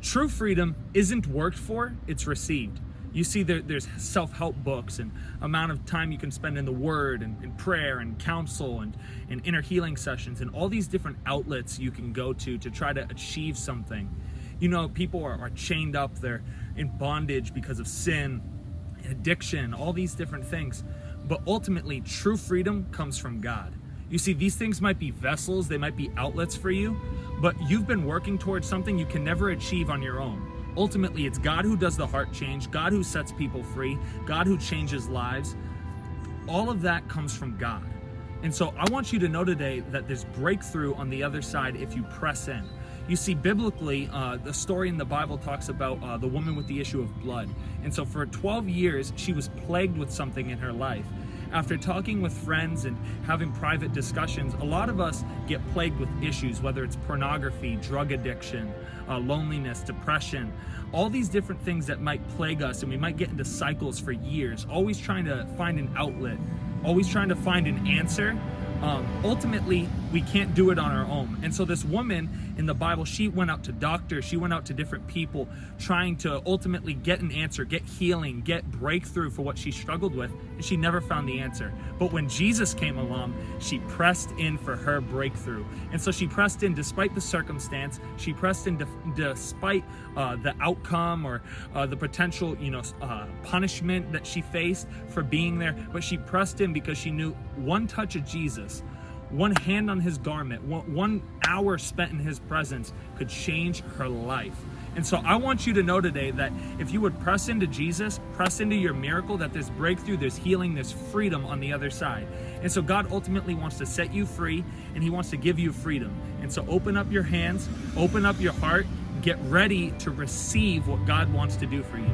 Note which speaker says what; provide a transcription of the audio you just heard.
Speaker 1: True freedom isn't worked for, it's received. You see, there's self-help books and amount of time you can spend in the Word and prayer and counsel and inner healing sessions and all these different outlets you can go to try to achieve something. You know, people are chained up, they're in bondage because of sin, addiction, all these different things. But ultimately, true freedom comes from God. You see, these things might be vessels, they might be outlets for you, but you've been working towards something you can never achieve on your own. Ultimately, it's God who does the heart change, God who sets people free, God who changes lives. All of that comes from God. And so I want you to know today that there's breakthrough on the other side if you press in. You see, biblically, the story in the Bible talks about the woman with the issue of blood. And so for 12 years, she was plagued with something in her life. After talking with friends and having private discussions, a lot of us get plagued with issues, whether it's pornography, drug addiction, loneliness, depression, all these different things that might plague us, and we might get into cycles for years, always trying to find an outlet, always trying to find an answer. Ultimately, we can't do it on our own. And so this woman in the Bible, she went out to doctors, she went out to different people trying to ultimately get an answer, get healing, get breakthrough for what she struggled with, and she never found the answer. But when Jesus came along, she pressed in for her breakthrough. And so she pressed in despite the circumstance, she pressed in despite the outcome or the potential, punishment that she faced for being there. But she pressed in because she knew one touch of Jesus, one hand on his garment, one hour spent in his presence could change her life. And so I want you to know today that if you would press into Jesus, press into your miracle, that there's breakthrough, there's healing, there's freedom on the other side. And so God ultimately wants to set you free, and he wants to give you freedom. And so open up your hands, open up your heart, get ready to receive what God wants to do for you.